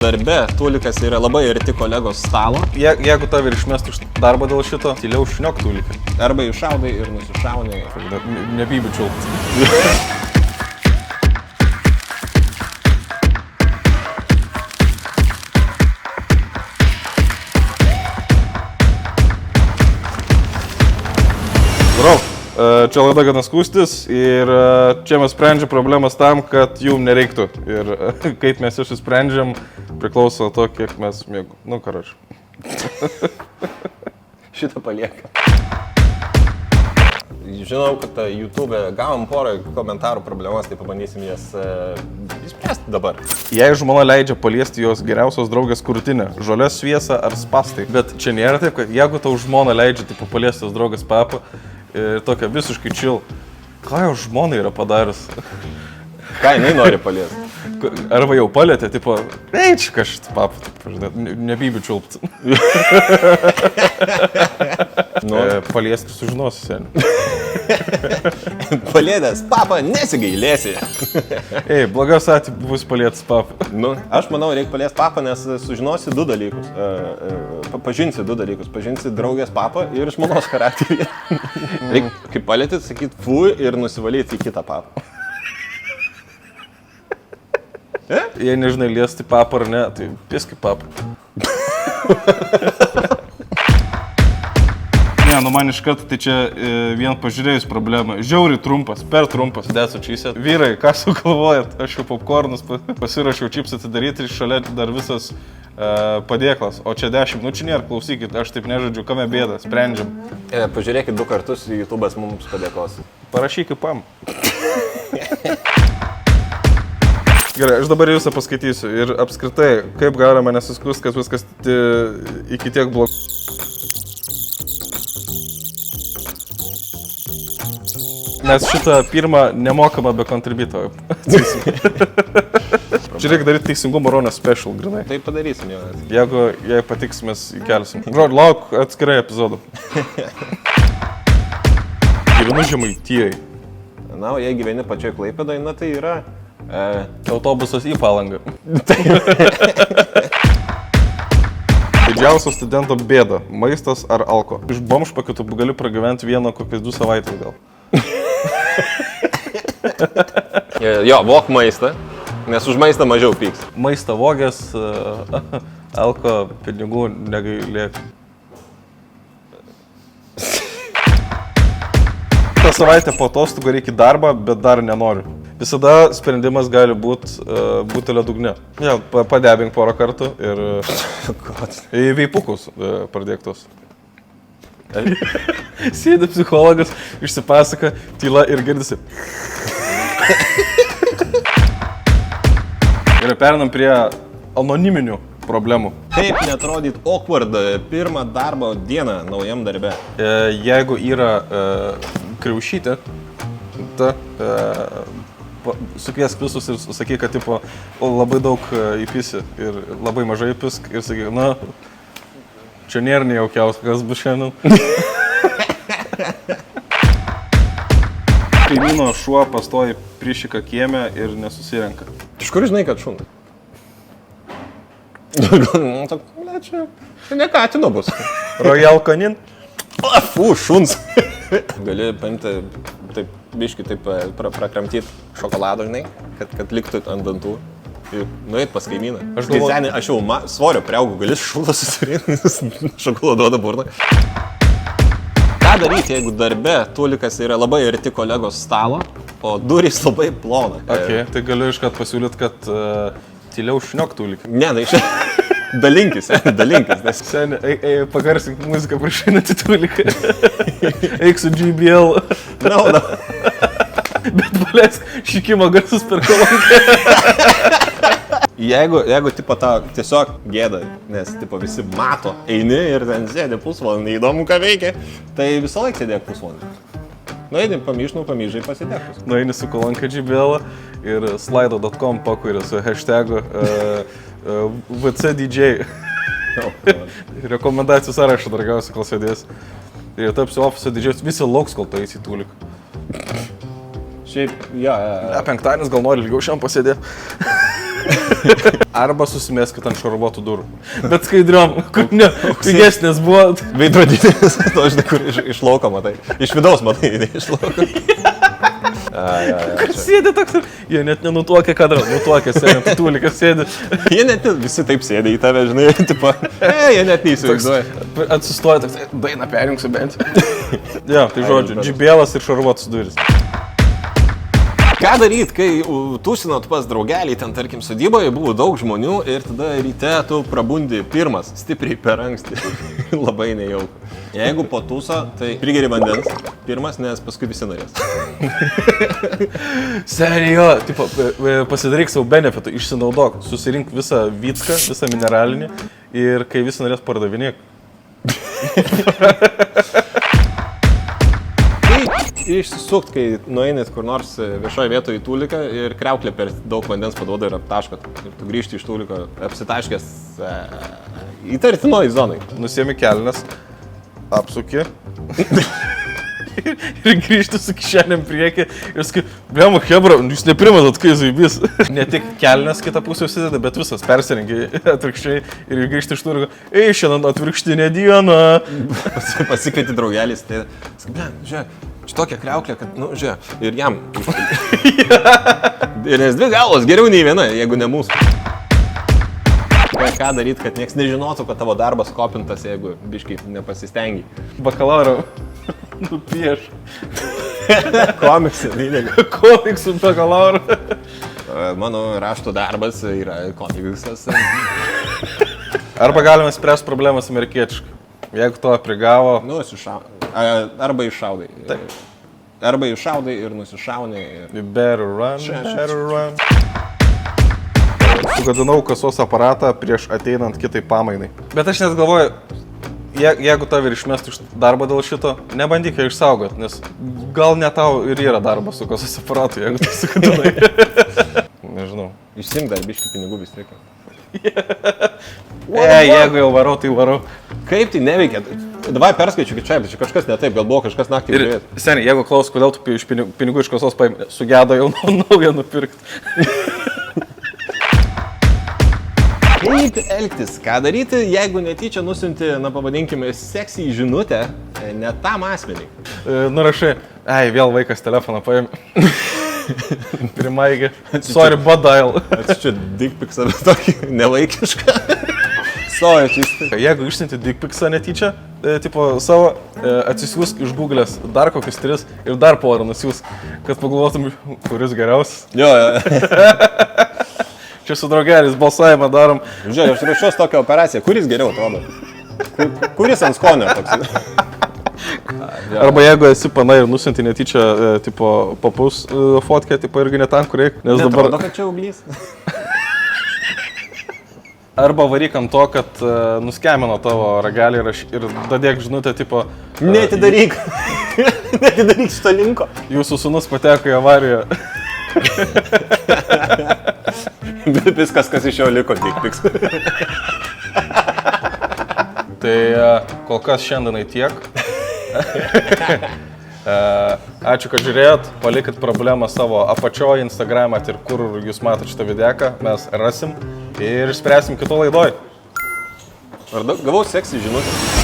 Darbe Tulikas yra labai arti kolegos stalo. Jeigu tave ir išmestų iš darbo dėl šito, tyliau šniok Tuliką. Arba iššaudai ir nusišaunai. Nebibičiau. Čia laida Gana skūstis ir čia mes sprendžiam problemas tam, kad jum nereiktų. Ir kaip mes iš sprendžiam, priklauso to, kiek mes mėgų. Nu, karač. Šitą palieka. Žinau, kad YouTube gavom porą komentarų problemas, tai pabandysim jas išspręsti dabar. Jei žmona leidžia paliesti jos geriausios draugės krūtinę, žolės šviesą ar spastai. Bet čia nėra taip, kad jeigu tau žmona leidžia paliesti jos draugės papą, ir tokia visiškai chill. Ką jau žmona yra padaręs? Ką jinai nori paliesti? Arba jau palėtė, tipo, eich, kažkaip papą, nebibiu čiulpt. Paliesti sužinosi, seniai. Palėdęs papą nesigailėsi. Ei, blogas atveju bus palėtis papą. Nu, aš manau, reikia paliesti papą, nes sužinosi du dalykus. Pažinsi du dalykus. Pažinsi draugės papą ir žmonos charakterį. Reikia, kaip palėtit, sakyt fui ir nusivalyti į kitą papą. Jei nežinai liesti papą ar ne, tai pieski papą. Ne, nu man iš karto tai čia vien pažiūrėjus problemą. Žiauriai trumpas, per trumpas, desu čysė. Vyrai, ką sugalvojat? Aš jau popkornus pasirašiau čips atidaryti ir šalia dar visas padėklas. O čia 10 minučių nėra, klausykit, aš taip nežodžiu, kame bėda, sprendžiam. Pažiūrėkit 2 kartus, YouTube'as mums padėkos. Parašykit pam. Gerai, aš dabar jūsų paskaitysiu ir apskritai, kaip galima nesiskust, kad viskas iki tiek blogai. Mes šitą pirmą nemokamą be kontribito. Čia reikia daryti teisingumo Ronio special, grinai. Tai padarysim jau. Jei patiks, mes įkelsim. Žodžiu, lauk atskirai epizodų. Gyvenu Žemaitijai. Na, o jei gyveni pačioj Klaipėdoj, na tai yra... Autobusas į Palangą. Didžiausia studento bėda - maistas ar alko? Iš bomžpakių tu gali pragyventi vieną kokias 2 savaitės gal. Jo, vok maistą, nes už maistą mažiau pyks. Maistą vogės, alko pinigų negailėk. Ta savaitė po atostogų reikia darbą, bet dar nenoriu. Visada sprendimas gali būti butelio dugne. Ja, padebink porą kartų ir į veipukus pradėktos. Sėdi psichologas, išsipasaka, tyla ir girdisi. Ir perinam prie anoniminių problemų. Kaip neatrodyt awkward pirmą darbo dieną naujam darbe? Jeigu yra kriaušytė, sukviesk visus ir sakyk, kad tipo, labai daug įpisi ir labai mažai įpisk ir sakyk, na, čia nėra nejaukiausia, kas bus šiandien. Kaimyno šuo pastoji prišika kieme ir nesusirenka. Iš kur žinai, kad šunta? Čia ne katino bus. Royal Canin? Fu, šuns. Gali paimti, taip, biškį taip prakramtyti šokolado, žinai, kad liktų ant dantų ir nueit pas kaimyną. Aš jau svorio priaugau, gali šulą susirinkti, šokolado duoda burną. Ką daryti, jeigu darbe Tulikas yra labai arti kolegos stalo, o durys labai plona? Ok, tai galiu iškart pasiūlyti, kad tyliau šniok Tuliką. Ne, tai dalinkis. Seni, pagarsink muziką prieš einantį Tuliką. Eik su JBL. Na. Bet paleisk šikimo garsus per kolonkę. Jeigu tipo tau tiesiog gėda, nes tipo visi mato, eini ir ten sėdė pusvalandį, neįdomu ką veikia, tai visą laiką sėdėk pusvalandį. Nueini pamyžai pasidėkus. Nueini su kolonka JBL ir slido.com pakuri su hashtagu VCDJ. Rekomendacijų sąrašą dar gausi, kol sėdės. Ir tapsi ofiso didžiausias, visi lauks, kol tu eisi į Tuliką. Šiaip, ja. Penktadienis gal nori ilgiau šiandien pasėdėti. Arba susimeskit ant šarvuotų durų. Bet skaidriom, kur ne, pigesnės buvo. Veidrodinis, to žinai, kur iš lauko matai. Iš vidaus matai, ne iš lauko. Kur sėdi toks ir... Jie net nenutuokia kadrą, nutuokia sėdi, tutulikas sėdi. Jie net visi taip sėdi į tave, žinai, tipo, jie net neįsivaizduoja. Atsistoja toks, dainą perjungsiu bent. Jo, tai žodžiu, džibėlas ir šarvuotus duris. Ką daryt, kai tūsinot pas draugelį, ten tarkim sodyboje buvo daug žmonių ir tada ryte tu prabundi pirmas, stipriai per anksti, labai nejauku. Jeigu po tūso, tai prigeri vandens pirmas, nes paskui visi norės. Serijo, tipo, pasidaryk savo benefitų, išsinaudok, susirink visą vycką, visą mineralinį ir kai visi norės pardavinėk. Išsisukt, kai nueinat kur nors viešoje vietoje į tūliką ir kriauklė per daug vandens paduoda ir aptaškot. Ir tu grįžti iš tūliko apsitaškęs įtartinoj zonai. Nusiemi kelnes, apsuki ir grįžti su kišenėm priekį ir sakai, blemo hebra, jūs neprimatot, kai zaibys. Ne tik kelnes kitą pusę užsideda, bet visas persirengi atvirkščiai ir grįžti iš tūliko. Ei, šiandien atvirkštinė diena. Pasikvieti draugelis, tai sakai, blem, žiūrėk. Tokia kriauklė, kad, nu, žiūrėk, ir jam. Ir nes dvi galos geriau nei viena, jeigu ne mūsų. Ką daryt, kad nieks nežinotų, kad tavo darbas kopintas, jeigu biškai nepasistengi. Bakalauro nupieš. Komiksą, didelį. Komiksų bakalauro. Mano rašto darbas yra komiksas. Arba galime spręsti problemas amerikietiškai. Jeigu to prigavo... Nu, arba iššaudai. Taip. Arba iššaudai ir nusišaunai. You better run, better run. Sugadinau kasos aparatą prieš ateinant kitai pamainai. Bet aš net galvoju, jeigu tave ir išmestų iš darbo dėl šito, nebandyk ją išsaugot, nes gal ne tau ir yra darbas su kasos aparatu, jeigu tu sugadinai. Nežinau. Išsimk dar biškį pinigų vis tiek. Jeigu jau varau, tai varau. Kaip tai neveikia? Davai perskaičiu, čia kažkas ne taip, gal buvo kažkas naktį žiūrėt. Seniai, jeigu klaus, kodėl tu iš pinigų iš kasos paėmė, sugedo jau naują nupirkti. Kaip elgtis? Ką daryti, jeigu netyčia nusiunti, na pavadinkime, seksį žinutę ne tam asmeniai? Nurašai, vėl vaikas telefoną paėmė. Primaigė. Sorry, but dial. Atsičia dickpicsą, bet tokį nevaikišką. Soja čistą. Jeigu išsiunti dickpicsą netyčia, tipo savo, atsisiųsk iš Google'ės dar kokius 3 ir dar porą nusiųsk, kad pagalvotum, kuris geriausias. Jo. Čia su draugelis balsavimą darom. Žiūrėk, aš ruošiuos tokią operaciją. Kuris geriau atrodo? Kuris ant skonio toks? Arba jeigu esi pana ir nusiunti netyčia, tipo, papus fotkę, tipo, irgi ne tam, kur reikia. Nes dabar... Netrodo, kad čia uglys. Arba varyk ant to, kad nuskemino tavo ragelį ir dadėk žinutę, tipo... Netidaryk. Netidaryk šito linko. Jūsų sūnus pateko į avariją. Viskas, kas iš jo liko, dickpics. Tai kol kas šiandienai tiek. Ačiū, kad žiūrėjot, palikit problemą savo apačioje, Instagram'e ir kur jūs matot šitą videką, mes rasim ir išspręsim kito laidoj. Ar gavau seksį žinutę?